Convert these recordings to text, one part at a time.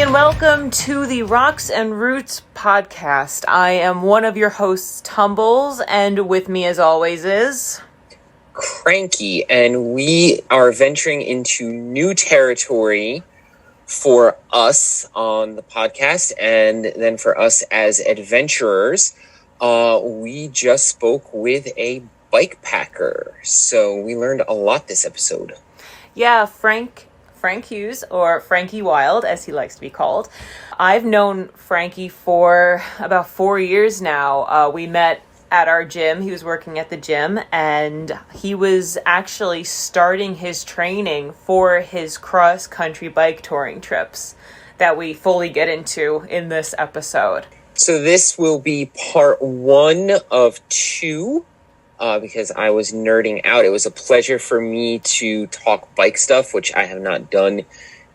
and welcome to the Rocks and Roots podcast. I am one of your hosts, Tumbles, and with me as always is... Frankie, and we are venturing into new territory for us on the podcast, and then for us as adventurers. We just spoke with a bike packer, so we learned a lot this episode. Yeah, Frank Hughes, or Frankie Wilde, as he likes to be called. I've known Frankie for about 4 years now. We met at our gym. He was working at the gym, and he was actually starting his training for his cross-country bike touring trips that we fully get into in this episode. So this will be part 1 of 2. Because I was nerding out. It was a pleasure for me to talk bike stuff, which I have not done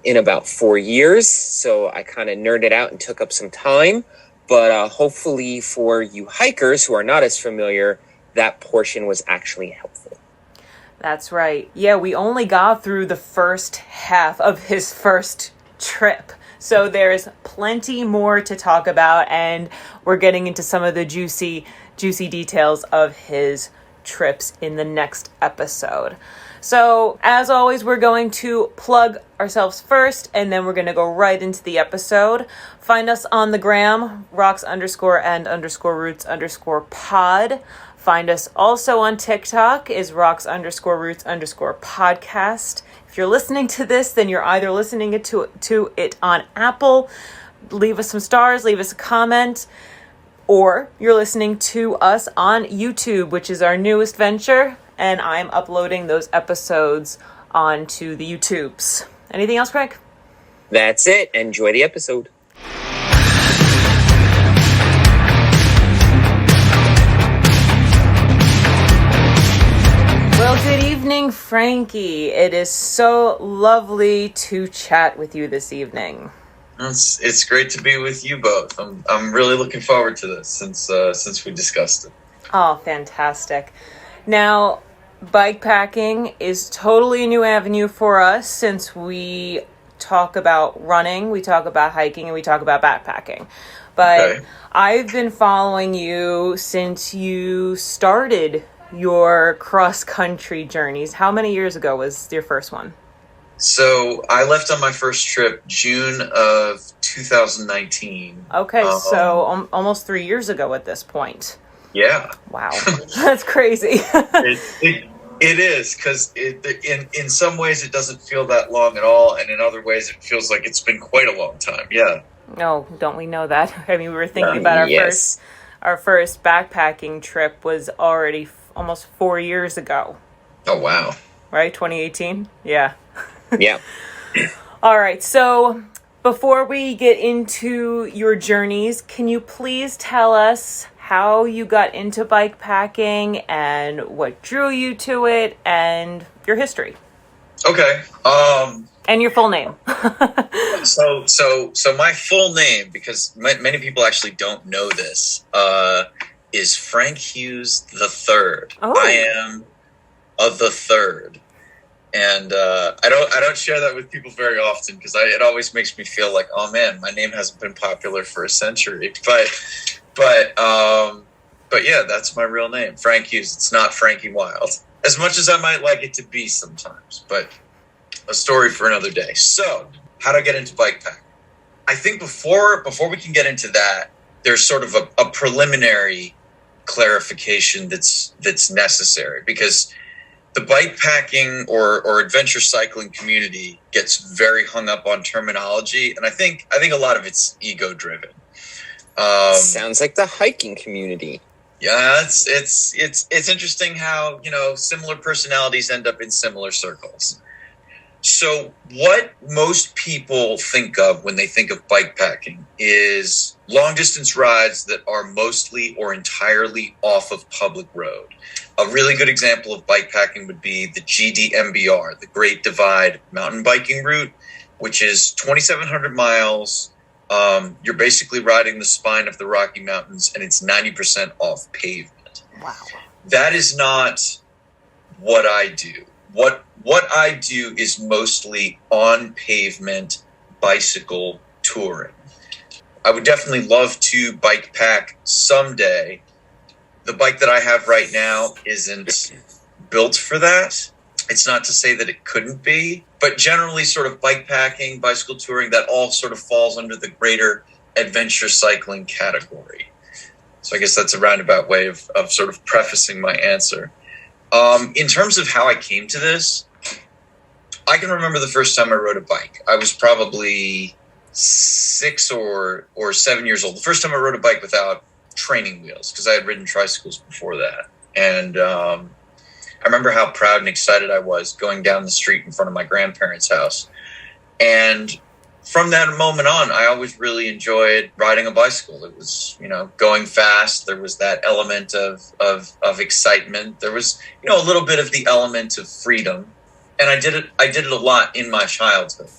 in about 4 years. So I kind of nerded out and took up some time. But hopefully for you hikers who are not as familiar, that portion was actually helpful. That's right. Yeah, we only got through the first half of his first trip. So there's plenty more to talk about, and we're getting into some of the juicy details of his trips in the next episode. So, as always, we're going to plug ourselves first, and then we're going to go right into the episode. Find us on the gram, rocks_and_roots_pod. Find us also on TikTok, is rocks_roots_podcast. If you're listening to this, then you're either listening to it on Apple. Leave us some stars, leave us a comment. Or you're listening to us on YouTube, which is our newest venture, and I'm uploading those episodes onto the YouTubes. Anything else, Craig? That's it. Enjoy the episode. Well, good evening, Frankie. It is so lovely to chat with you this evening. It's great to be with you both. I'm really looking forward to this since we discussed it. Oh, fantastic. Now, bikepacking is totally a new avenue for us since we talk about running, we talk about hiking, and we talk about backpacking. But okay. I've been following you since you started your cross-country journeys. How many years ago was your first one? So I left on my first trip June of 2019. Okay, so almost 3 years ago at this point. Yeah. Wow, that's crazy. It is, because in some ways it doesn't feel that long at all, and in other ways it feels like it's been quite a long time. Yeah. No, don't we know that? I mean, we were thinking about our first backpacking trip was already almost 4 years ago. Oh wow. Right, 2018. Yeah. Yeah. All right. So before we get into your journeys, can you please tell us how you got into bikepacking and what drew you to it and your history? Okay. And your full name. So my full name, because many people actually don't know this, is Frank Hughes the Third. Oh. I am the third. And I don't share that with people very often because it always makes me feel like, oh man, my name hasn't been popular for a century. But yeah, that's my real name, Frank Hughes. It's not Frankie Wilde, as much as I might like it to be sometimes. But a story for another day. So, how to get into bikepacking? I think before we can get into that, there's sort of a preliminary clarification that's necessary, because the bikepacking or adventure cycling community gets very hung up on terminology, and I think a lot of it's ego driven. Sounds like the hiking community. Yeah, it's interesting how, similar personalities end up in similar circles. So what most people think of when they think of bikepacking is long distance rides that are mostly or entirely off of public road. A really good example of bikepacking would be the GDMBR, the Great Divide mountain biking route, which is 2,700 miles. You're basically riding the spine of the Rocky Mountains, and it's 90% off pavement. Wow. That is not what I do. What I do is mostly on pavement bicycle touring. I would definitely love to bike pack someday. The bike that I have right now isn't built for that. It's not to say that it couldn't be, but generally sort of bike packing, bicycle touring, that all sort of falls under the greater adventure cycling category. So I guess that's a roundabout way of sort of prefacing my answer. In terms of how I came to this, I can remember the first time I rode a bike. I was probably 6 or 7 years old. The first time I rode a bike without training wheels, because I had ridden tricycles before that. And I remember how proud and excited I was going down the street in front of my grandparents' house. And from that moment on, I always really enjoyed riding a bicycle. It was, going fast. There was that element of excitement. There was, a little bit of the element of freedom. And I did it a lot in my childhood.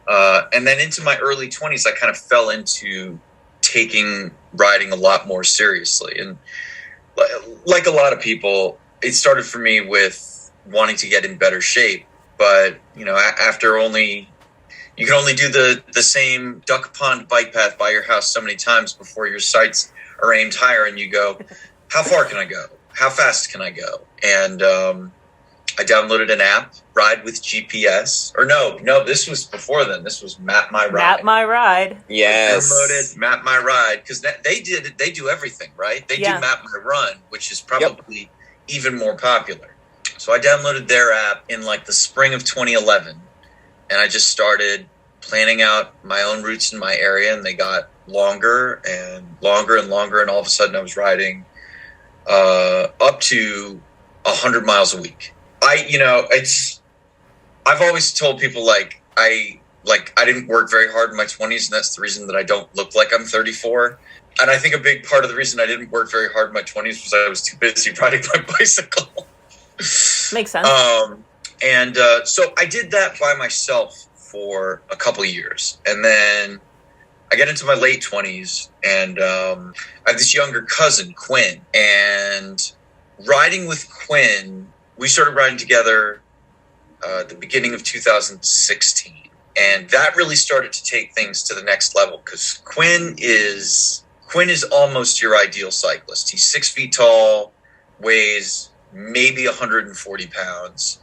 And then into my early 20s, I kind of fell into taking riding a lot more seriously. And like a lot of people, it started for me with wanting to get in better shape. But, after you can only do the same duck pond bike path by your house so many times before your sights are aimed higher and you go, how far can I go? How fast can I go? And I downloaded an app, Ride with GPS. Or no, this was before then. This was Map My Ride. Map My Ride. Yes. I downloaded Map My Ride because they do everything, right? They do Map My Run, which is probably even more popular. So I downloaded their app in like the spring of 2011, and I just started planning out my own routes in my area, and they got longer and longer and longer, and all of a sudden I was riding up to 100 miles a week. I've always told people I didn't work very hard in my 20s, and that's the reason that I don't look like I'm 34. And I think a big part of the reason I didn't work very hard in my 20s was I was too busy riding my bicycle. Makes sense. So I did that by myself for a couple of years. And then I get into my late 20s, and I have this younger cousin, Quinn. And riding with Quinn, we started riding together at the beginning of 2016. And that really started to take things to the next level because Quinn is almost your ideal cyclist. He's 6 feet tall, weighs maybe 140 pounds,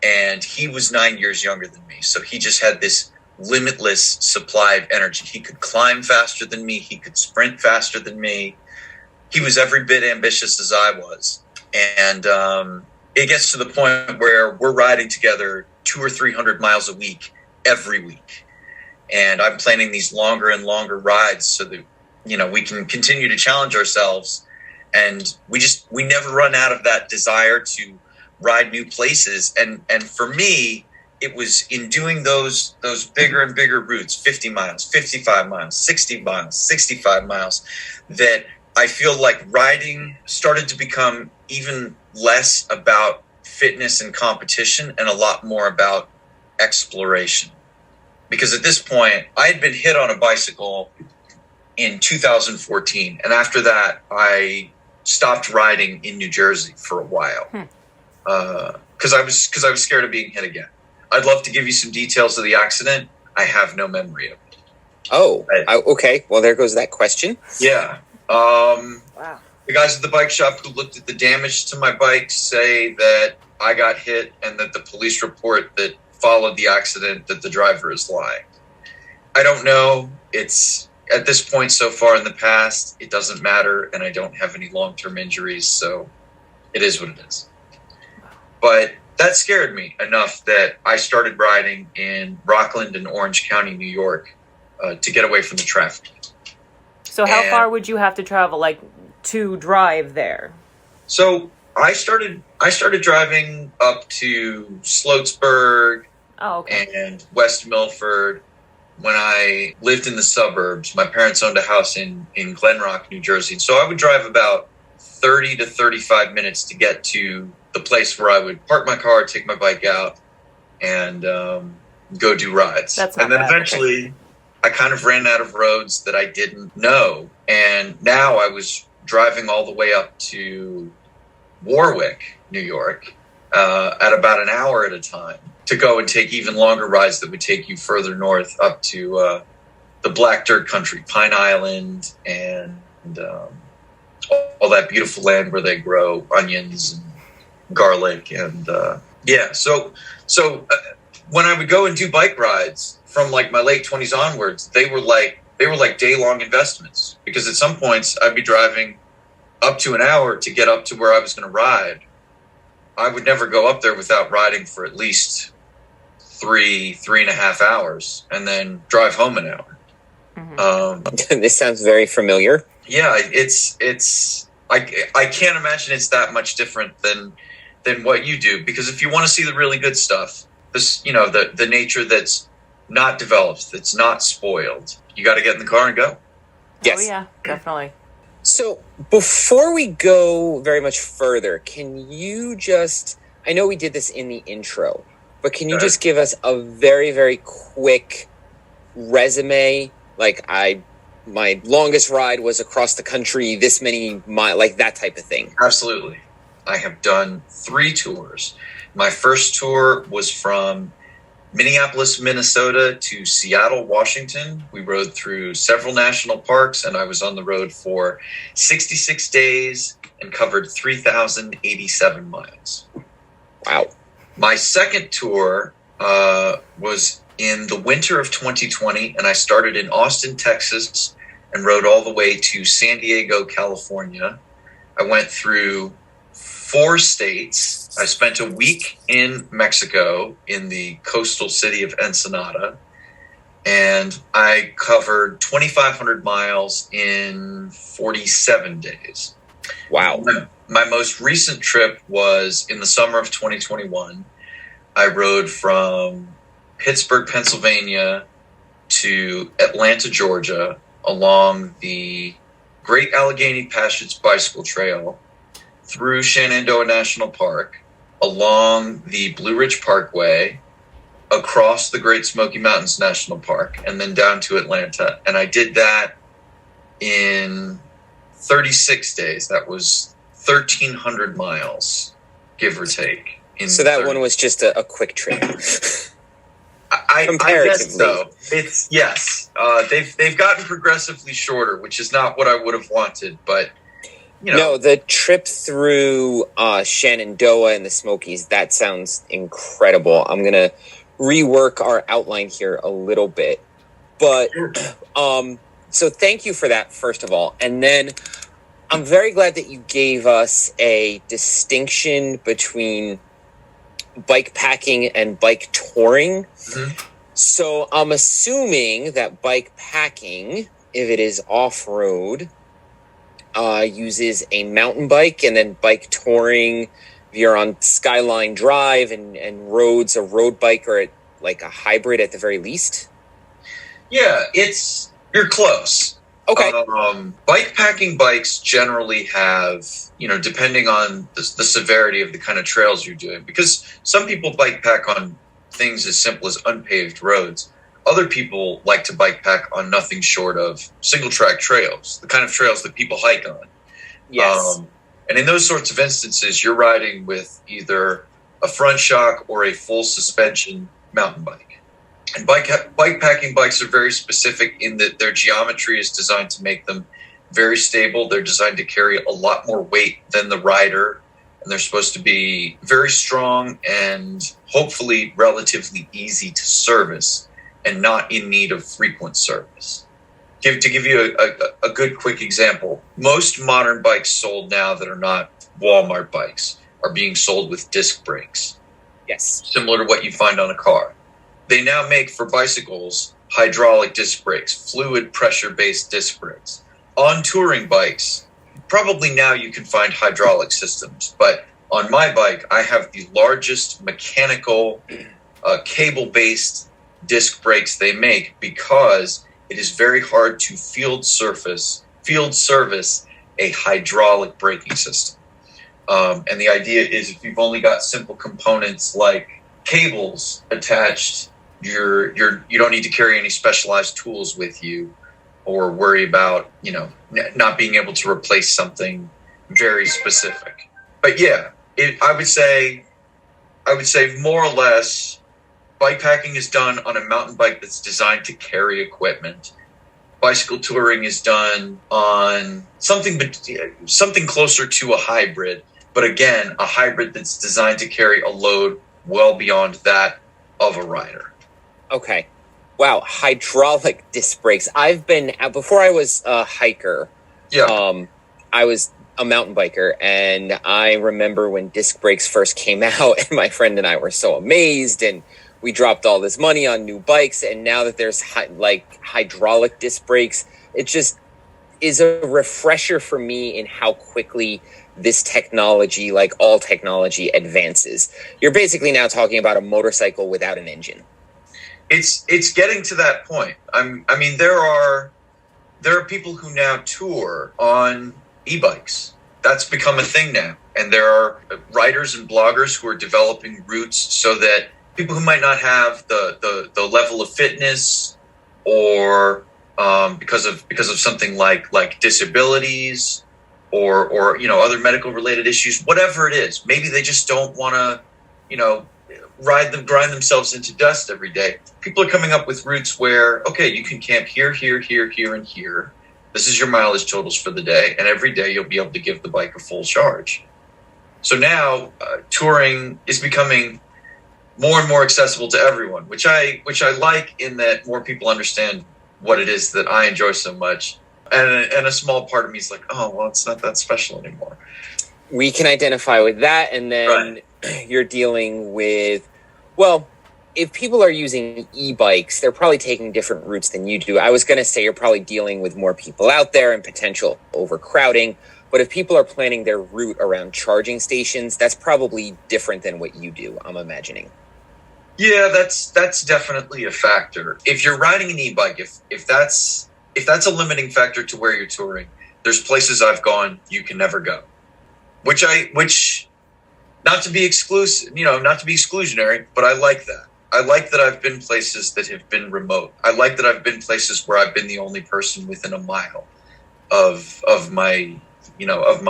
and he was 9 years younger than me. So he just had this limitless supply of energy. He could climb faster than me. He could sprint faster than me. He was every bit ambitious as I was. And it gets to the point where we're riding together 200 or 300 miles a week, every week. And I'm planning these longer and longer rides so that, we can continue to challenge ourselves. And we never run out of that desire to ride new places. And for me, it was in doing those bigger and bigger routes, 50 miles, 55 miles, 60 miles, 65 miles, that I feel like riding started to become even less about fitness and competition and a lot more about exploration. Because at this point, I had been hit on a bicycle in 2014. And after that, I stopped riding in New Jersey for a while because I was scared of being hit again. I'd love to give you some details of the accident. I have no memory of it. Oh, okay. Well, there goes that question. Yeah. Wow. The guys at the bike shop who looked at the damage to my bike say that I got hit and that the police report that followed the accident that the driver is lying. I don't know. It's at this point so far in the past, it doesn't matter, and I don't have any long-term injuries, so it is what it is. But that scared me enough that I started riding in Rockland and Orange County, New York, to get away from the traffic. So how far would you have to travel, to drive there? So I started driving up to Sloatsburg and West Milford. When I lived in the suburbs, my parents owned a house in Glen Rock, New Jersey. So I would drive about 30 to 35 minutes to get to the place where I would park my car, take my bike out, and go do rides. That's not and then bad. eventually I kind of ran out of roads that I didn't know. And now I was driving all the way up to Warwick, New York, at about an hour at a time, to go and take even longer rides that would take you further north up to the black dirt country, Pine Island, and all that beautiful land where they grow onions and garlic. And so when I would go and do bike rides from like my late 20s onwards, they were like day-long investments, because at some points I'd be driving up to an hour to get up to where I was going to ride. I would never go up there without riding for at least 3.5 hours, and then drive home an hour. This sounds very familiar. Yeah, I can't imagine it's that much different than what you do, because if you want to see the really good stuff, this, the nature that's not developed, that's not spoiled, you got to get in the car and go. Yes. Oh yeah, definitely. So before we go very much further, can you just, I know we did this in the intro, but can you just give us a very, very quick resume? Like my longest ride was across the country, this many miles, like that type of thing. Absolutely. I have done 3 tours. My first tour was from Minneapolis, Minnesota to Seattle, Washington. We rode through several national parks, and I was on the road for 66 days and covered 3,087 miles. Wow. My second tour was in the winter of 2020, and I started in Austin, Texas, and rode all the way to San Diego, California. I went through 4 states. I spent a week in Mexico in the coastal city of Ensenada, and I covered 2,500 miles in 47 days. Wow. My most recent trip was in the summer of 2021. I rode from Pittsburgh, Pennsylvania to Atlanta, Georgia, along the Great Allegheny Passage Bicycle Trail, through Shenandoah National Park, along the Blue Ridge Parkway, across the Great Smoky Mountains National Park, and then down to Atlanta. And I did that in 36 days. That was 1,300 miles, give or take. So that one was just a quick trip. I guess so. It's yes. They've gotten progressively shorter, which is not what I would have wanted, but No, the trip through Shenandoah and the Smokies, that sounds incredible. I'm gonna rework our outline here a little bit, but so thank you for that, first of all, and then I'm very glad that you gave us a distinction between bike packing and bike touring. Mm-hmm. So I'm assuming that bike packing, if it is off-road, uses a mountain bike, and then bike touring, if you're on Skyline Drive and roads, a road bike, or like a hybrid at the very least. Yeah, you're close. Okay. Bike packing bikes generally have, depending on the severity of the kind of trails you're doing, because some people bike pack on things as simple as unpaved roads. Other people like to bike pack on nothing short of single track trails, the kind of trails that people hike on. Yes. And in those sorts of instances, you're riding with either a front shock or a full suspension mountain bike. And bike packing bikes are very specific in that their geometry is designed to make them very stable. They're designed to carry a lot more weight than the rider, and they're supposed to be very strong and hopefully relatively easy to service and not in need of frequent service. To give you a good quick example, most modern bikes sold now that are not Walmart bikes are being sold with disc brakes. Yes. Similar to what you find on a car. They now make for bicycles hydraulic disc brakes, fluid pressure-based disc brakes. On touring bikes, probably now you can find hydraulic systems, but on my bike, I have the largest mechanical cable-based disc brakes they make, because it is very hard to field service a hydraulic braking system. And the idea is, if you've only got simple components like cables attached, you don't need to carry any specialized tools with you, or worry about not being able to replace something very specific. But yeah, I would say more or less, bike packing is done on a mountain bike that's designed to carry equipment, bicycle touring is done on something closer to a hybrid, but again, a hybrid that's designed to carry a load well beyond that of a rider. Okay. Wow, hydraulic disc brakes. Before I was a hiker, I was a mountain biker, and I remember when disc brakes first came out, and my friend and I were so amazed, and we dropped all this money on new bikes, and now that there's hydraulic disc brakes, it just is a refresher for me in how quickly this technology, like all technology, advances. You're basically now talking about a motorcycle without an engine. It's getting to that point. I mean, there are people who now tour on e-bikes. That's become a thing now, and there are writers and bloggers who are developing routes so that people who might not have the level of fitness, or because of something like disabilities, or other medical related issues, whatever it is, maybe they just don't want to grind themselves into dust every day. People are coming up with routes where, okay, you can camp here, here, here, here, and here. This is your mileage totals for the day, and every day you'll be able to give the bike a full charge. So now touring is becoming more and more accessible to everyone, which I like, in that more people understand what it is that I enjoy so much. And a small part of me is like, oh, well, it's not that special anymore. We can identify with that, and then you're dealing with, well, if people are using e-bikes, they're probably taking different routes than you do. I was going to say you're probably dealing with more people out there and potential overcrowding. But if people are planning their route around charging stations, that's probably different than what you do, I'm imagining. Yeah, that's definitely a factor. If you're riding an e-bike, if that's a limiting factor to where you're touring, there's places I've gone you can never go. Which not to be exclusive, not to be exclusionary, but I like that. I like that I've been places that have been remote. I like that I've been places where I've been the only person within a mile of my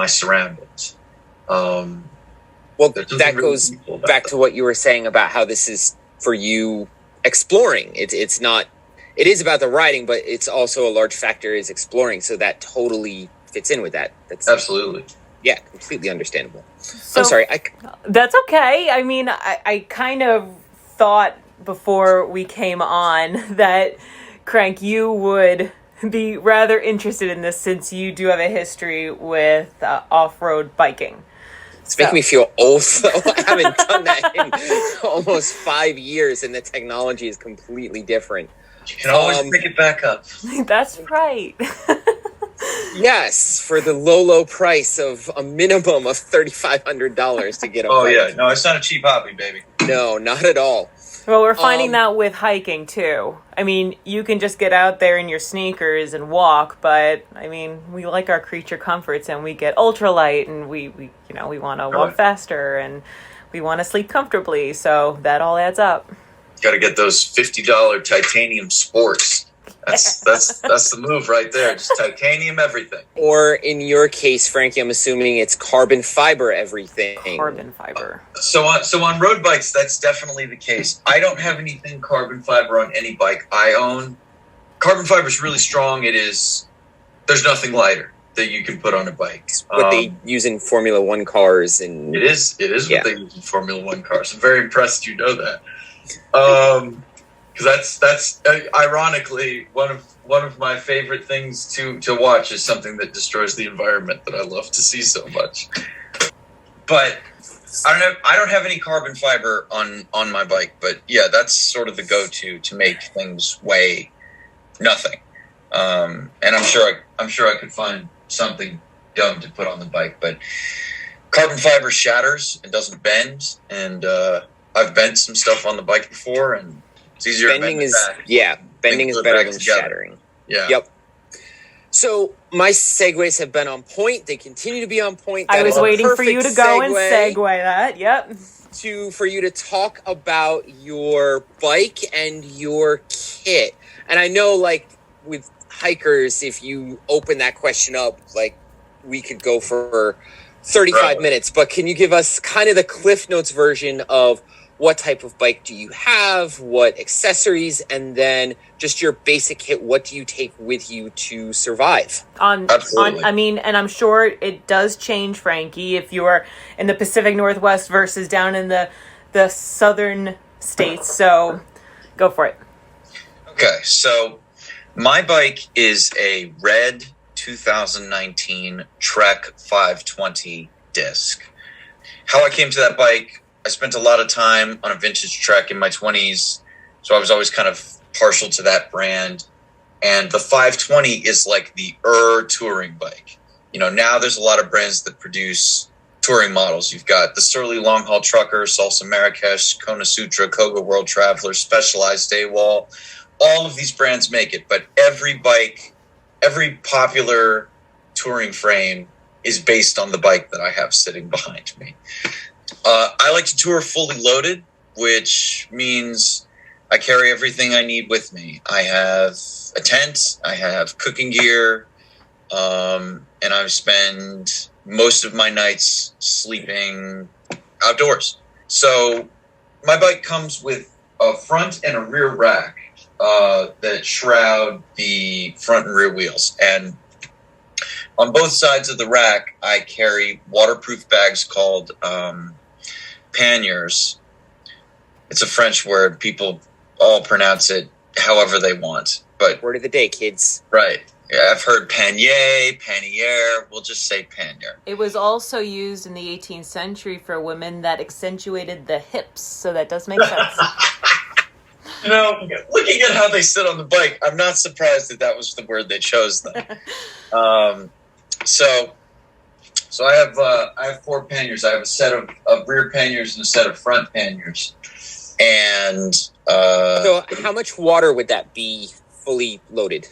surroundings. Well, that goes back to what you were saying about how this is for you exploring. It is about the riding, but it's also a large factor is exploring. So that totally fits in with that. That's absolutely. Yeah, completely understandable. So, I'm sorry. That's okay. I mean, I kind of thought before we came on that, Crank, you would be rather interested in this, since you do have a history with off-road biking. It's making me feel old, though. I haven't done that in almost 5 years, and the technology is completely different. You can always pick it back up. That's right. Yes, for the low price of a minimum of $3,500 to get a bike. Oh, yeah. No, it's not a cheap hobby, baby. No, not at all. Well, we're finding that with hiking, too. I mean, you can just get out there in your sneakers and walk, but, I mean, we like our creature comforts, and we get ultralight, and we want to walk faster, and we want to sleep comfortably, so that all adds up. Got to get those $50 titanium sports. That's the move right there. Just titanium everything. Or in your case, Frankie, I'm assuming it's carbon fiber everything. Carbon fiber. So on road bikes, that's definitely the case. I don't have anything carbon fiber on any bike I own. Carbon fiber is really strong. There's nothing lighter that you can put on a bike. What they use in Formula One cars, and it is what they use in Formula One cars. I'm very impressed you know that. Because that's ironically one of my favorite things to watch is something that destroys the environment that I love to see so much. But I don't have any carbon fiber on my bike, but yeah, that's sort of the go-to to make things weigh nothing. And I'm sure I could find something dumb to put on the bike, but carbon fiber shatters and doesn't bend, and I've bent some stuff on the bike before, and it's easier bending to bend bending is better than shattering. Yeah. Yep. So my segues have been on point. They continue to be on point. I was waiting for you to go and segue that. Yep. For you to talk about your bike and your kit. And I know, like, with hikers, if you open that question up, like, we could go for 35 minutes. But can you give us kind of the Cliff Notes version of what type of bike do you have, what accessories, and then just your basic kit. What do you take with you to survive? Absolutely. I mean, and I'm sure it does change, Frankie, if you're in the Pacific Northwest versus down in the southern states. So go for it. Okay, so my bike is a red 2019 Trek 520 disc. How I came to that bike, I spent a lot of time on a vintage Trek in my 20s, so I was always kind of partial to that brand. And the 520 is like the touring bike. You know, now there's a lot of brands that produce touring models. You've got the Surly Long Haul Trucker, Salsa Marrakesh, Kona Sutra, Koga World Traveler, Specialized AWOL. All of these brands make it, but every bike, every popular touring frame is based on the bike that I have sitting behind me. I like to tour fully loaded, which means I carry everything I need with me. I have a tent, I have cooking gear, and I spend most of my nights sleeping outdoors. So my bike comes with a front and a rear rack that shroud the front and rear wheels. And on both sides of the rack, I carry waterproof bags called panniers. It's a French word. People all pronounce it however they want. But Word of the day, kids. right. Yeah, I've heard pannier, pannier. We'll just say pannier. It was also used in the 18th century for women that accentuated the hips, so that does make sense. You know, looking at how they sit on the bike, I'm not surprised that was the word they chose then. So I have 4 panniers. I have a set of rear panniers and a set of front panniers. And So how much water would that be fully loaded?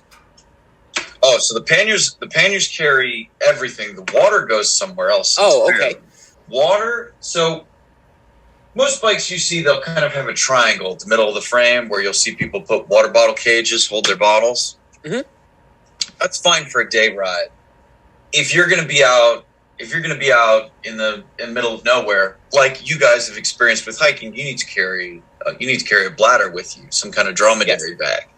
so the panniers carry everything. The water goes somewhere else. Oh, okay. Water. So most bikes you see, they'll kind of have a triangle at the middle of the frame where you'll see people put water bottle cages, hold their bottles. Mhm. That's fine for a day ride. If you're going to be out in the middle of nowhere, like you guys have experienced with hiking, you need to carry a bladder with you, some kind of dromedary bag.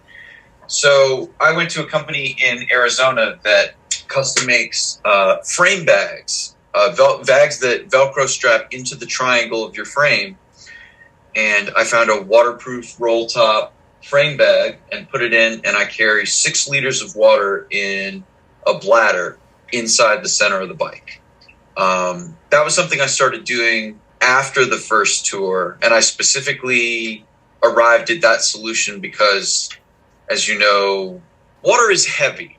So I went to a company in Arizona that custom makes frame bags, bags that Velcro strap into the triangle of your frame. And I found a waterproof roll top frame bag and put it in, and I carry 6 liters of water in a bladder inside the center of the bike. That was something I started doing after the first tour, and I specifically arrived at that solution because, as you know, water is heavy,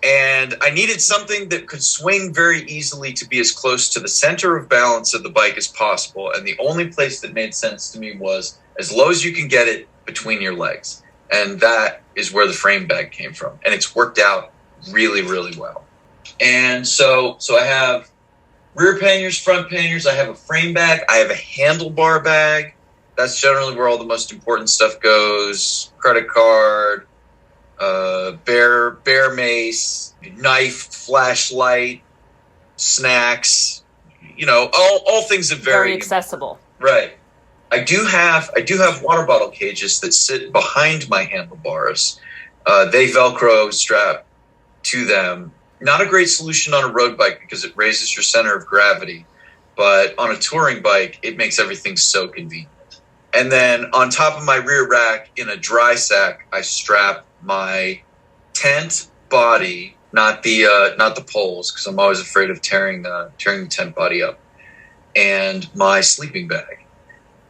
and I needed something that could swing very easily to be as close to the center of balance of the bike as possible, and the only place that made sense to me was as low as you can get it between your legs, and that is where the frame bag came from, and it's worked out really, really well. And so I have rear panniers, front panniers. I have a frame bag. I have a handlebar bag. That's generally where all the most important stuff goes. Credit card, bear mace, knife, flashlight, snacks. You know, all things that Very accessible. Right. I do have water bottle cages that sit behind my handlebars. They Velcro strap to them. Not a great solution on a road bike because it raises your center of gravity, but on a touring bike, it makes everything so convenient. And then on top of my rear rack in a dry sack, I strap my tent body, not the poles, because I'm always afraid of tearing the tent body up, and my sleeping bag.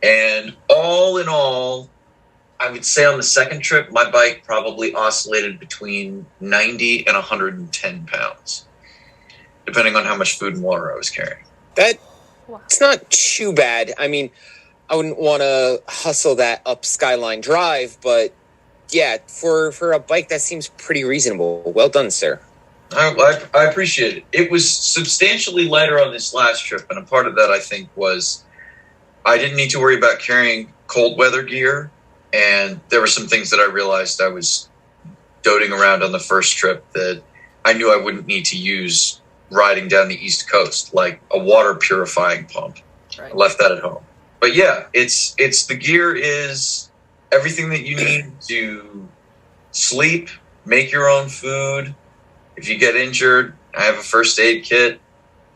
And all in all, I would say on the second trip, my bike probably oscillated between 90 and 110 pounds, depending on how much food and water I was carrying. It's not too bad. I mean, I wouldn't want to hustle that up Skyline Drive, but yeah, for a bike, that seems pretty reasonable. Well done, sir. I appreciate it. It was substantially lighter on this last trip, and a part of that, I think, was I didn't need to worry about carrying cold weather gear. And there were some things that I realized I was doting around on the first trip that I knew I wouldn't need to use riding down the East Coast, like a water purifying pump. Right. I left that at home. but yeah, it's the gear is everything that you need to sleep, make your own food. If you get injured, I have a first aid kit.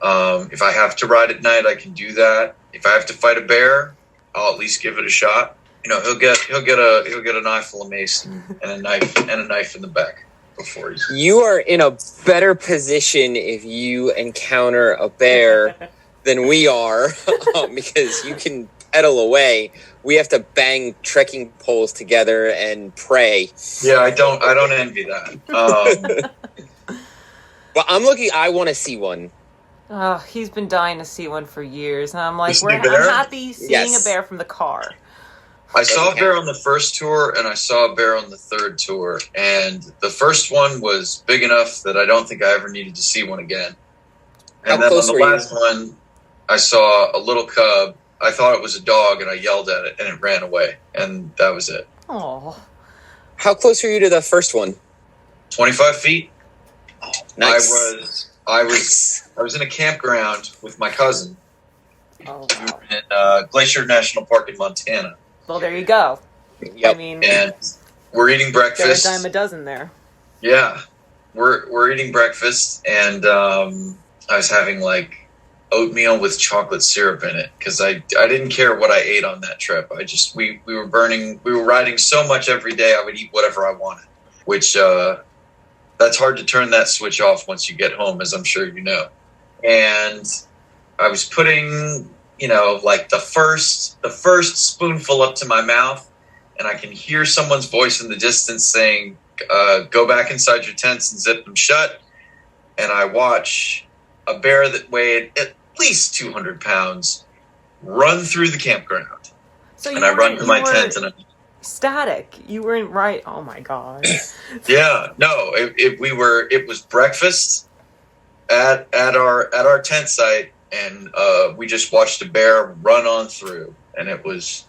If I have to ride at night, I can do that. If I have to fight a bear, I'll at least give it a shot. You know, he'll get an eyeful of mace and a knife in the back before he's. You are in a better position if you encounter a bear than we are, because you can pedal away. We have to bang trekking poles together and pray. Yeah, I don't envy that. But I want to see one. Oh, he's been dying to see one for years, and I'm like, I'm happy seeing Yes. a bear from the car. I saw a bear on the first tour, and I saw a bear on the third tour. And the first one was big enough that I don't think I ever needed to see one again. And How then on close the were you? last one, I saw a little cub. I thought it was a dog, and I yelled at it, and it ran away. And that was it. Oh, How close were you to the first one? 25 feet. Nice. I was in a campground with my cousin wow. in Glacier National Park in Montana. Well, there you go. Yep. I mean, And we're eating they're a breakfast. dime a dozen there. Yeah, we're eating breakfast, and I was having like oatmeal with chocolate syrup in it because I didn't care what I ate on that trip. We were riding so much every day. I would eat whatever I wanted, which that's hard to turn that switch off once you get home, as I'm sure you know. And I was putting, like the first spoonful up to my mouth, and I can hear someone's voice in the distance saying, go back inside your tents and zip them shut. And I watch a bear that weighed at least 200 pounds run through the campground. So And I run to my tent and static. You weren't right. Oh my god. yeah, no, it was breakfast at our tent site, and we just watched a bear run on through, and it was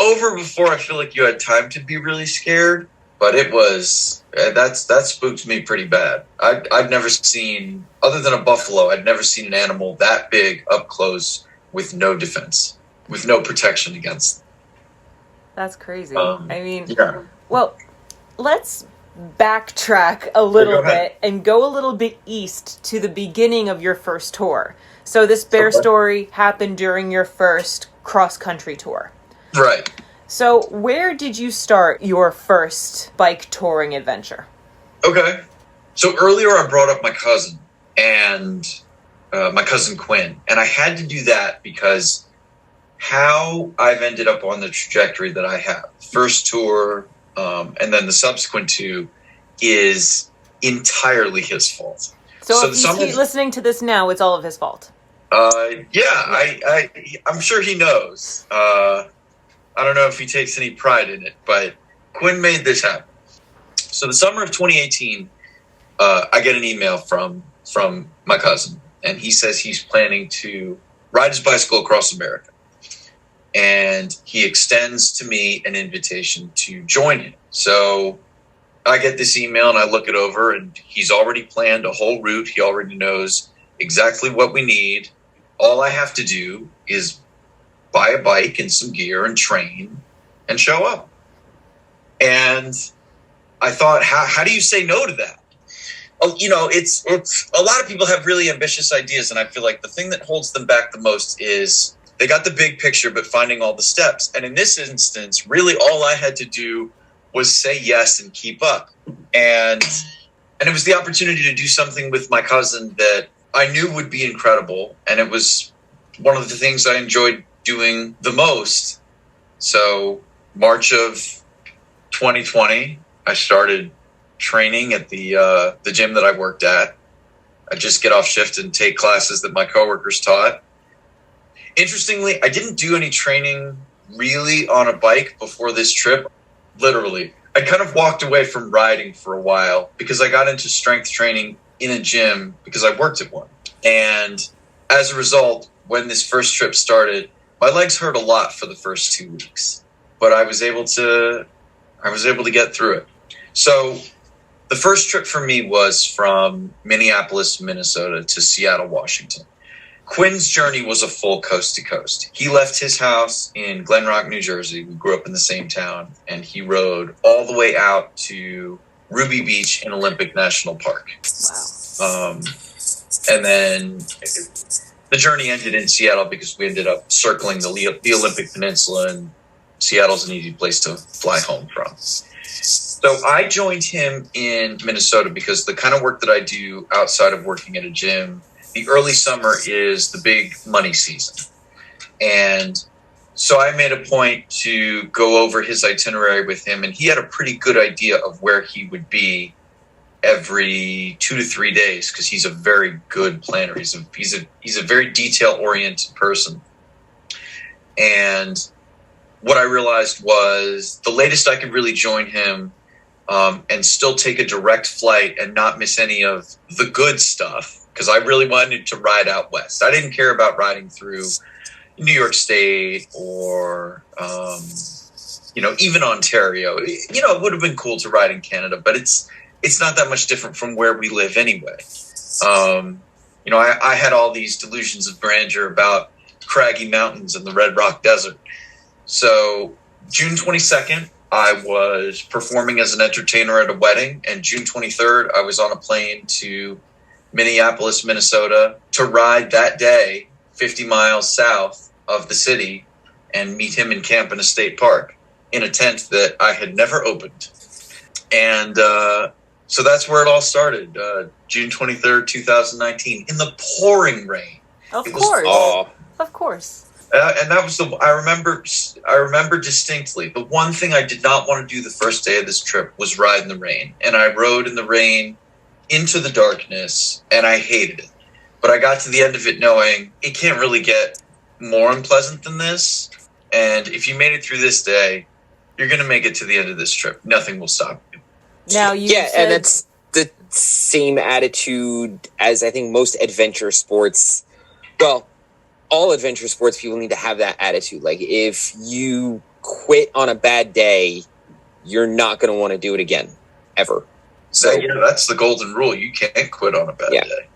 over before I feel like you had time to be really scared. But it was that spooked me pretty bad. I've never seen, other than a buffalo, I'd never seen an animal that big up close with no defense, with no protection against them. That's crazy. Yeah. Well, let's backtrack a little Go ahead. bit and go a little bit east to the beginning of your first tour. So this bear Okay. story happened during your first cross-country tour. Right. So where did you start your first bike touring adventure? Okay. So earlier I brought up my cousin and my cousin Quinn, and I had to do that because how I've ended up on the trajectory that I have, first tour, and then the subsequent two, is entirely his fault. So if he's listening to this now, it's all of his fault. Yeah, I'm sure he knows. I don't know if he takes any pride in it, but Quinn made this happen. So the summer of 2018, I get an email from my cousin, and he says he's planning to ride his bicycle across America. And he extends to me an invitation to join him. So I get this email and I look it over, and he's already planned a whole route. He already knows exactly what we need. All I have to do is buy a bike and some gear and train and show up. And I thought, how do you say no to that? Oh, it's a lot of people have really ambitious ideas, and I feel like the thing that holds them back the most is they got the big picture, but finding all the steps. And in this instance, really all I had to do was say yes and keep up. And it was the opportunity to do something with my cousin that I knew would be incredible. And it was one of the things I enjoyed doing the most. So March of 2020, I started training at the gym that I worked at. I just get off shift and take classes that my coworkers taught. Interestingly, I didn't do any training really on a bike before this trip. Literally, I kind of walked away from riding for a while because I got into strength training in a gym because I worked at one. And as a result, when this first trip started, my legs hurt a lot for the first 2 weeks, but I was able to get through it. So the first trip for me was from Minneapolis, Minnesota to Seattle, Washington. Quinn's journey was a full coast to coast. He left his house in Glen Rock, New Jersey. We grew up in the same town, and he rode all the way out to Ruby Beach in Olympic National Park. Wow. And then the journey ended in Seattle because we ended up circling the Olympic Peninsula, and Seattle's an easy place to fly home from. So I joined him in Minnesota because the kind of work that I do outside of working at a gym, the early summer is the big money season. And so I made a point to go over his itinerary with him, and he had a pretty good idea of where he would be every 2 to 3 days because he's a very good planner. He's a very detail-oriented person. And what I realized was the latest I could really join him and still take a direct flight and not miss any of the good stuff, because I really wanted to ride out west. I didn't care about riding through New York State or, even Ontario. It would have been cool to ride in Canada, but it's not that much different from where we live anyway. I had all these delusions of grandeur about craggy mountains and the Red Rock Desert. So June 22nd, I was performing as an entertainer at a wedding, and June 23rd, I was on a plane to Minneapolis, Minnesota, to ride that day 50 miles south of the city and meet him in camp in a state park in a tent that I had never opened. And so that's where it all started, June 23rd, 2019, in the pouring rain. Of course. And that was I remember distinctly. The one thing I did not want to do the first day of this trip was ride in the rain. And I rode in the rain into the darkness, and I hated it. But I got to the end of it knowing it can't really get more unpleasant than this. And if you made it through this day, you're going to make it to the end of this trip. Nothing will stop you. Now and that's the same attitude as I think most adventure sports. Well, all adventure sports people need to have that attitude. Like, if you quit on a bad day, you're not going to want to do it again, ever. So that's the golden rule. You can't quit on a bad day.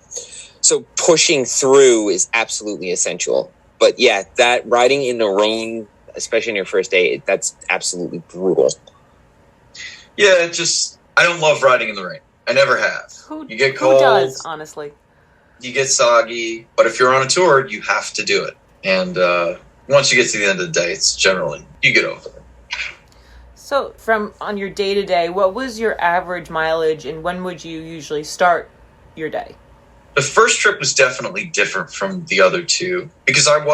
So pushing through is absolutely essential. But yeah, that riding in the rain, especially on your first day, that's absolutely brutal. Yeah, I don't love riding in the rain. I never have. You get cold. Who does, honestly? You get soggy, but if you're on a tour, you have to do it. And once you get to the end of the day, it's generally, you get over it. So on your day-to-day, what was your average mileage, and when would you usually start your day? The first trip was definitely different from the other two because it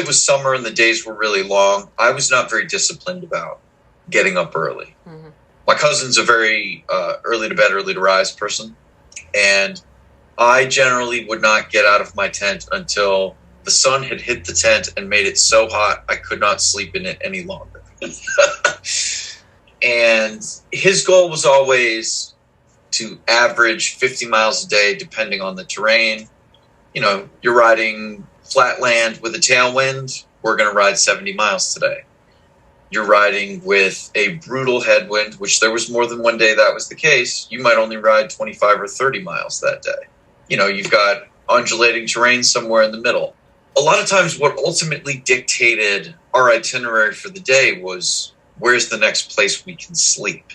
was summer and the days were really long. I was not very disciplined about getting up early. Mm-hmm. My cousin's a very early to bed, early to rise person. And I generally would not get out of my tent until the sun had hit the tent and made it so hot I could not sleep in it any longer. And his goal was always to average 50 miles a day, depending on the terrain. You're riding flat land with a tailwind, we're going to ride 70 miles today. You're riding with a brutal headwind, which there was more than one day that was the case. You might only ride 25 or 30 miles that day. You've got undulating terrain somewhere in the middle. A lot of times what ultimately dictated our itinerary for the day was, where's the next place we can sleep?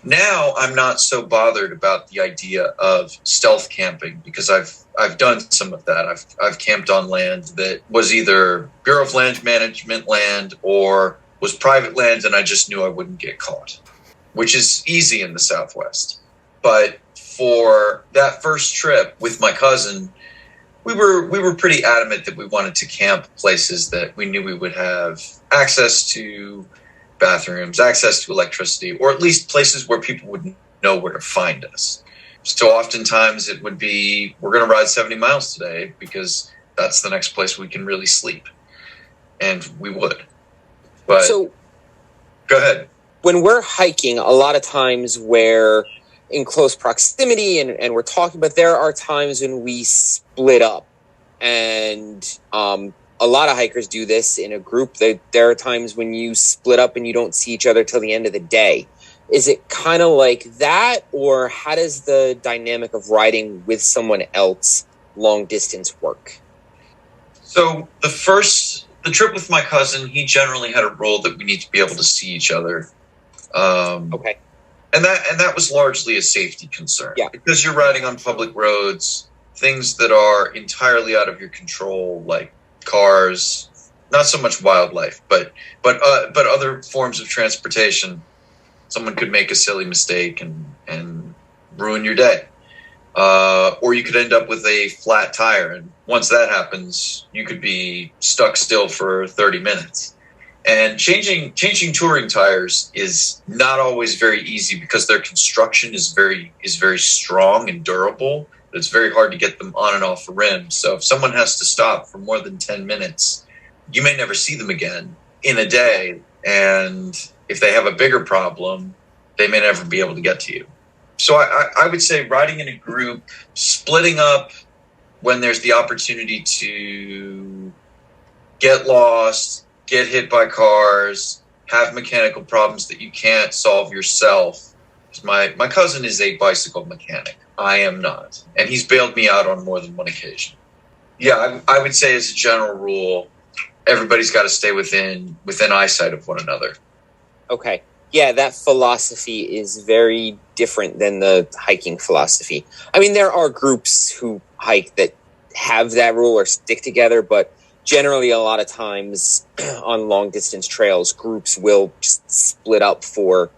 Now I'm not so bothered about the idea of stealth camping because I've done some of that. I've camped on land that was either Bureau of Land Management land or was private land, and I just knew I wouldn't get caught, which is easy in the Southwest. But for that first trip with my cousin, we were pretty adamant that we wanted to camp places that we knew we would have access to bathrooms, access to electricity, or at least places where people would know where to find us. So oftentimes it would be, we're going to ride 70 miles today because that's the next place we can really sleep. And we would. But so, go ahead. When we're hiking, a lot of times we're in close proximity and we're talking, but there are times when we split up. And a lot of hikers do this in a group. There are times when you split up and you don't see each other till the end of the day. Is it kind of like that, or how does the dynamic of riding with someone else long distance work? So the trip with my cousin, he generally had a rule that we need to be able to see each other. Okay. And that was largely a safety concern. Yeah. Because you're riding on public roads, things that are entirely out of your control, like cars, not so much wildlife, but other forms of transportation. Someone could make a silly mistake and ruin your day. Or you could end up with a flat tire. And once that happens, you could be stuck still for 30 minutes. And changing touring tires is not always very easy because their construction is very strong and durable. It's very hard to get them on and off a rim. So if someone has to stop for more than 10 minutes, you may never see them again in a day. And if they have a bigger problem, they may never be able to get to you. So I would say riding in a group, splitting up when there's the opportunity to get lost, get hit by cars, have mechanical problems that you can't solve yourself. My cousin is a bicycle mechanic. I am not. And he's bailed me out on more than one occasion. Yeah, I would say as a general rule, everybody's got to stay within eyesight of one another. Okay. Yeah, that philosophy is very different than the hiking philosophy. I mean, there are groups who hike that have that rule or stick together, but generally a lot of times on long distance trails, groups will just split up for,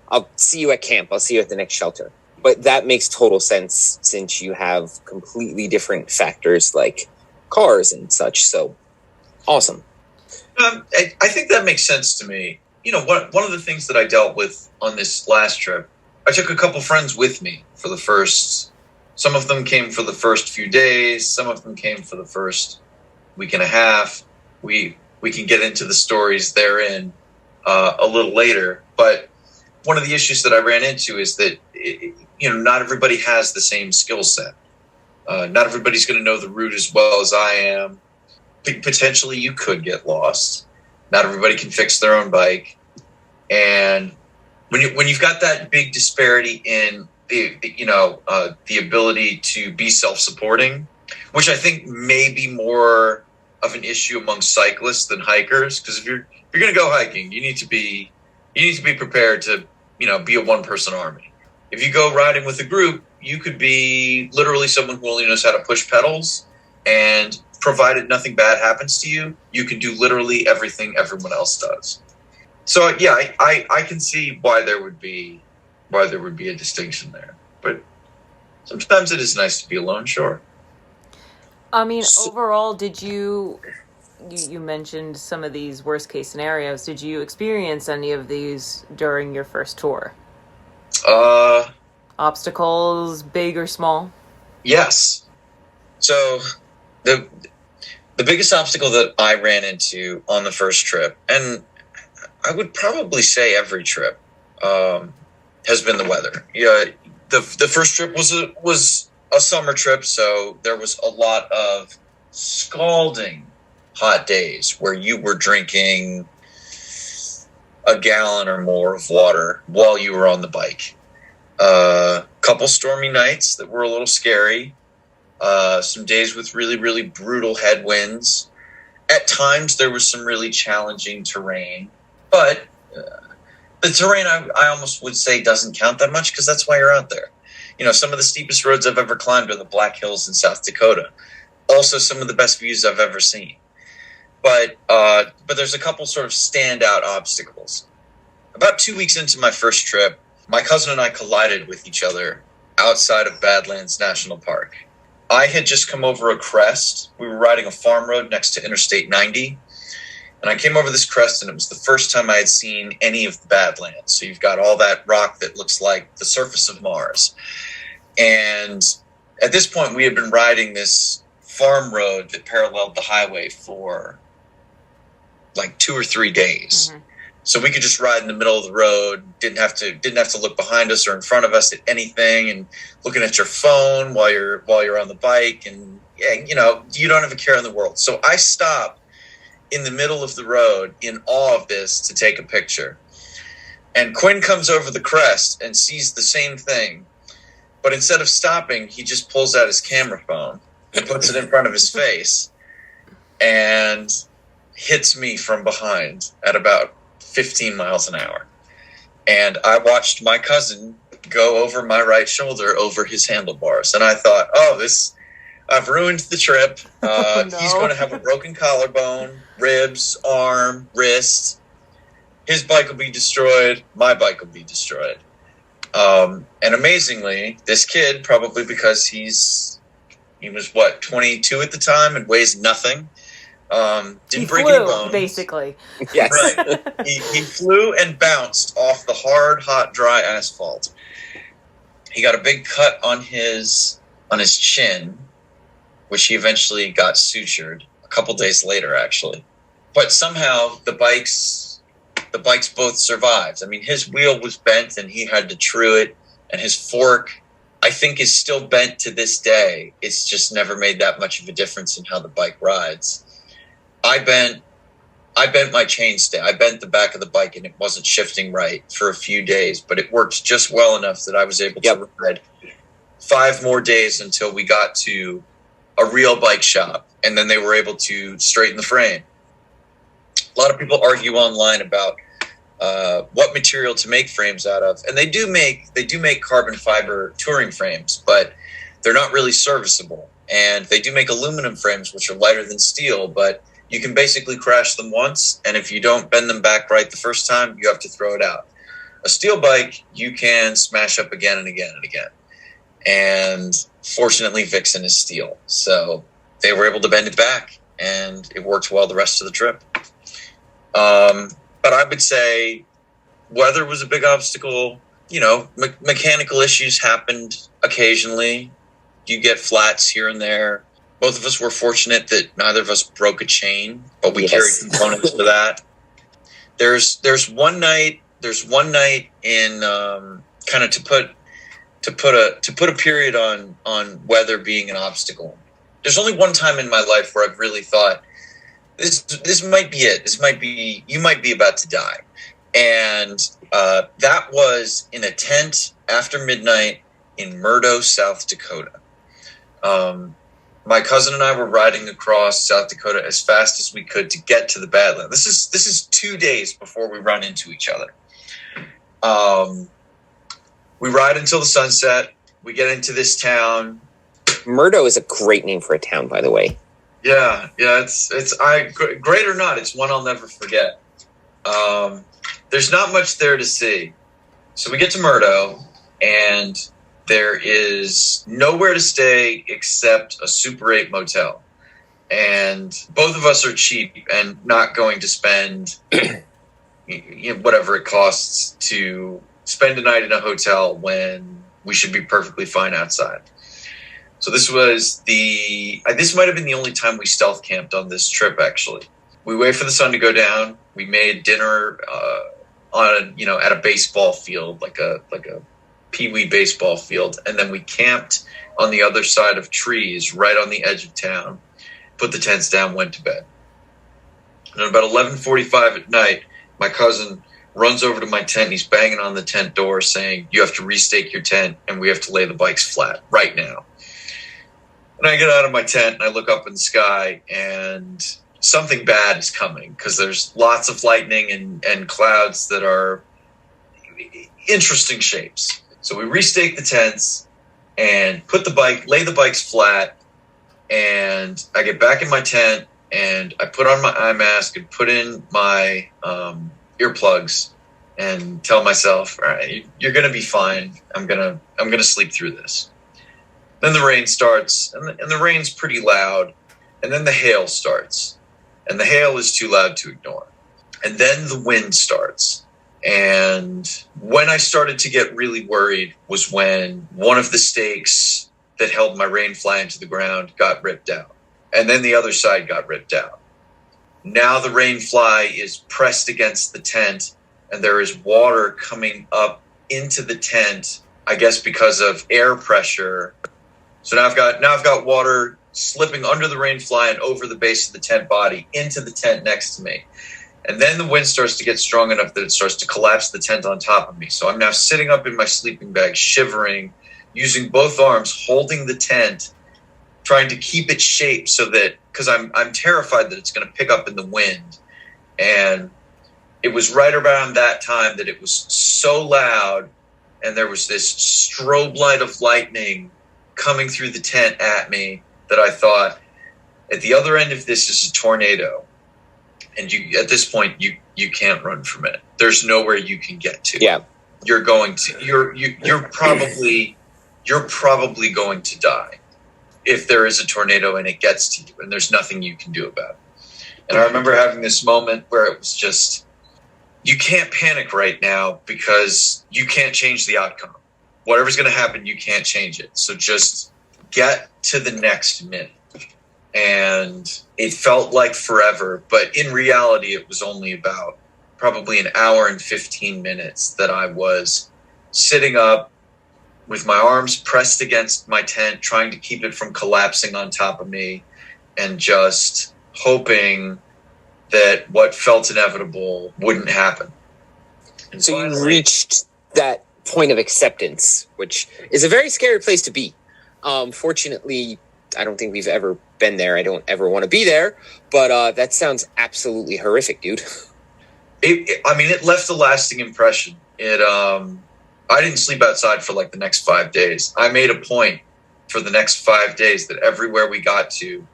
I'll see you at camp, I'll see you at the next shelter. But that makes total sense since you have completely different factors like cars and such. So, awesome. I think that makes sense to me. You know, one of the things that I dealt with on this last trip, I took a couple friends with me for the first, some of them came for the first few days, some of them came for the first week and a half. We can get into the stories therein a little later. But one of the issues that I ran into is that, not everybody has the same skill set. Not everybody's going to know the route as well as I am. Potentially you could get lost. Not everybody can fix their own bike. And when you've got that big disparity in the ability to be self-supporting, which I think may be more of an issue among cyclists than hikers, because if you're going to go hiking, you need to be prepared to, be a one-person army. If you go riding with a group, you could be literally someone who only knows how to push pedals, and provided nothing bad happens to you, you can do literally everything everyone else does. So yeah, I can see why there would be a distinction there. But sometimes it is nice to be alone, sure. I mean, overall, did you mentioned some of these worst case scenarios. Did you experience any of these during your first tour? Obstacles, big or small? Yes. So the biggest obstacle that I ran into on the first trip, and I would probably say every trip, has been the weather. Yeah, the first trip was a summer trip, so there was a lot of scalding hot days where you were drinking a gallon or more of water while you were on the bike. Couple stormy nights that were a little scary. Some days with really, really brutal headwinds. At times, there was some really challenging terrain. But the terrain, I almost would say, doesn't count that much because that's why you're out there. Some of the steepest roads I've ever climbed are the Black Hills in South Dakota. Also, some of the best views I've ever seen. But there's a couple sort of standout obstacles. About 2 weeks into my first trip, my cousin and I collided with each other outside of Badlands National Park. I had just come over a crest. We were riding a farm road next to Interstate 90. And I came over this crest, and it was the first time I had seen any of the Badlands. So you've got all that rock that looks like the surface of Mars. And at this point, we had been riding this farm road that paralleled the highway for like 2 or 3 days. Mm-hmm. So we could just ride in the middle of the road, didn't have to look behind us or in front of us at anything, and looking at your phone while you're on the bike, and you don't have a care in the world. So I stop in the middle of the road in awe of this to take a picture. And Quinn comes over the crest and sees the same thing, but instead of stopping, he just pulls out his camera phone and puts it in front of his face. and hits me from behind at about 15 miles an hour. And I watched my cousin go over my right shoulder over his handlebars. And I thought, I've ruined the trip. No. He's going to have a broken collarbone, ribs, arm, wrist. His bike will be destroyed. My bike will be destroyed. And amazingly, this kid, probably because he was 22 at the time and weighs nothing. Didn't break any bones. Basically. Yes. Right. He flew and bounced off the hard, hot, dry asphalt. He got a big cut on his chin, which he eventually got sutured a couple days later, actually. But somehow the bikes both survived. I mean, his wheel was bent and he had to true it, and his fork, I think, is still bent to this day. It's just never made that much of a difference in how the bike rides. I bent my chainstay. I bent the back of the bike and it wasn't shifting right for a few days, but it worked just well enough that I was able to ride 5 more days until we got to a real bike shop, and then they were able to straighten the frame. A lot of people argue online about what material to make frames out of, and they do make carbon fiber touring frames, but they're not really serviceable. And they do make aluminum frames, which are lighter than steel, but you can basically crash them once, and if you don't bend them back right the first time, you have to throw it out. A steel bike, you can smash up again and again and again. And fortunately, Vixen is steel, so they were able to bend it back, and it worked well the rest of the trip. But I would say weather was a big obstacle. You know, mechanical issues happened occasionally. You get flats here and there. Both of us were fortunate that neither of us broke a chain, but we carried components for that. There's one night in kind of to put a period on weather being an obstacle. There's only one time in my life where I've really thought this might be it. You might be about to die. And that was in a tent after midnight in Murdo, South Dakota. My cousin and I were riding across South Dakota as fast as we could to get to the Badlands. This is 2 days before we run into each other. We ride until the sunset. We get into this town. Murdo is a great name for a town, by the way. Yeah. It's great or not, it's one I'll never forget. There's not much there to see. So we get to Murdo, and there is nowhere to stay except a Super 8 motel. And both of us are cheap and not going to spend whatever it costs to spend a night in a hotel when we should be perfectly fine outside. So this might have been the only time we stealth camped on this trip, actually. We wait for the sun to go down. We made dinner at a baseball field, like a peewee baseball field, and then we camped on the other side of trees right on the edge of town, put the tents down, went to bed. And at about 11:45 at night, my cousin runs over to my tent and he's banging on the tent door saying, "You have to restake your tent and we have to lay the bikes flat right now." And I get out of my tent and I look up in the sky, and something bad is coming because there's lots of lightning and clouds that are interesting shapes. So we restake the tents and lay the bikes flat, and I get back in my tent and I put on my eye mask and put in my earplugs and tell myself, "All right, you're going to be fine. I'm going to sleep through this." Then the rain starts, and the rain's pretty loud, and then the hail starts, and the hail is too loud to ignore. And then the wind starts. And when I started to get really worried was when one of the stakes that held my rain fly into the ground got ripped out. And then the other side got ripped out. Now the rain fly is pressed against the tent, and there is water coming up into the tent, I guess because of air pressure. So now I've got water slipping under the rain fly and over the base of the tent body into the tent next to me. And then the wind starts to get strong enough that it starts to collapse the tent on top of me. So I'm now sitting up in my sleeping bag, shivering, using both arms, holding the tent, trying to keep it shaped so that, because I'm terrified that it's going to pick up in the wind. And it was right around that time that it was so loud, and there was this strobe light of lightning coming through the tent at me, that I thought, at the other end of this is a tornado. And you, at this point, you can't run from it. There's nowhere you can get to. Yeah. You're probably going to die if there is a tornado and it gets to you, and there's nothing you can do about it. And I remember having this moment where it was just, you can't panic right now because you can't change the outcome. Whatever's going to happen, you can't change it. So just get to the next minute. And it felt like forever, but in reality, it was only about probably an hour and 15 minutes that I was sitting up with my arms pressed against my tent, trying to keep it from collapsing on top of me, and just hoping that what felt inevitable wouldn't happen. And so you reached that point of acceptance, which is a very scary place to be. Fortunately, I don't think we've ever been there. I don't ever want to be there, but that sounds absolutely horrific, dude. It left a lasting impression. I didn't sleep outside for like the next 5 days. I made a point for the next 5 days that everywhere we got to,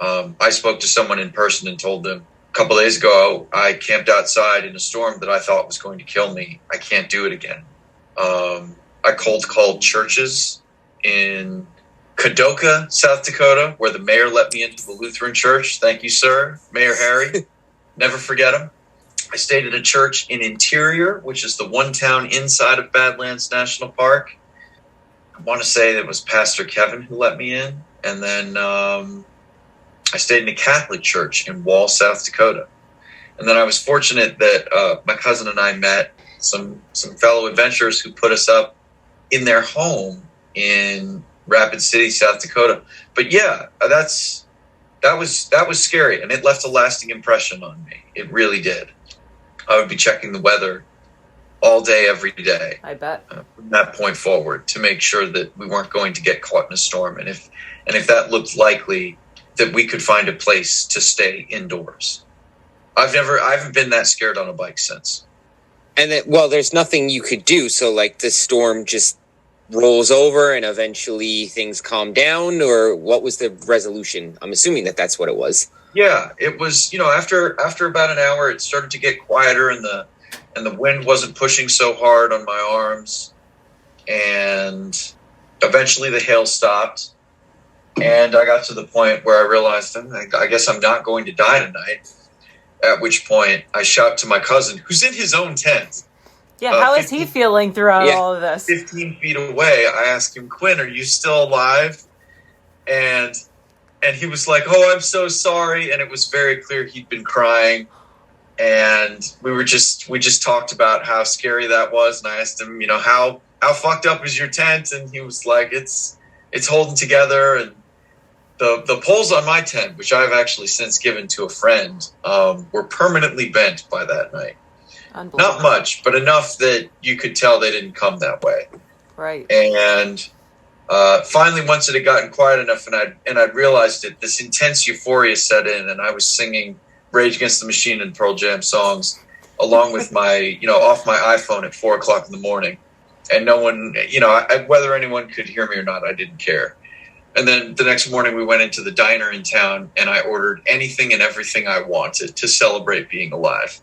I spoke to someone in person and told them, a couple days ago, I camped outside in a storm that I thought was going to kill me. I can't do it again. I cold called churches in Kadoka, South Dakota, where the mayor let me into the Lutheran church. Thank you, sir. Mayor Harry. Never forget him. I stayed at a church in Interior, which is the one town inside of Badlands National Park. I want to say it was Pastor Kevin who let me in. And then I stayed in a Catholic church in Wilde, South Dakota. And then I was fortunate that my cousin and I met some fellow adventurers who put us up in their home in Rapid City, South Dakota. But yeah, that was scary, and it left a lasting impression on me. It really did. I would be checking the weather all day, every day. I bet. From that point forward, to make sure that we weren't going to get caught in a storm, and if that looked likely, that we could find a place to stay indoors. I haven't been that scared on a bike since. And there's nothing you could do. So like the storm just rolls over and eventually things calm down, or what was the resolution? I'm assuming that's what it was. Yeah, it was, after about an hour, it started to get quieter, and the wind wasn't pushing so hard on my arms, and eventually the hail stopped, and I got to the point where I realized, I guess I'm not going to die tonight, at which point I shout to my cousin, who's in his own tent. Yeah, how is he feeling throughout all of this? 15 feet away, I asked him, Quinn, are you still alive? And he was like, oh, I'm so sorry. And it was very clear he'd been crying. And we just talked about how scary that was. And I asked him, how fucked up is your tent? And he was like, it's holding together. And the poles on my tent, which I've actually since given to a friend, were permanently bent by that night. Not much, but enough that you could tell they didn't come that way. Right. And finally, once it had gotten quiet enough, and I'd realized it, this intense euphoria set in, and I was singing Rage Against the Machine and Pearl Jam songs, along with my, off my iPhone at 4:00 in the morning, and no one, whether anyone could hear me or not, I didn't care. And then the next morning, we went into the diner in town, and I ordered anything and everything I wanted to celebrate being alive.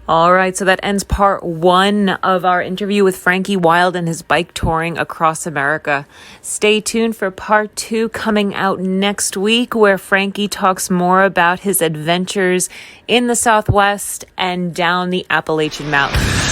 All right, so that ends part 1 of our interview with Frankie Wilde and his bike touring across America. Stay tuned for part 2 coming out next week, where Frankie talks more about his adventures in the Southwest and down the Appalachian Mountains.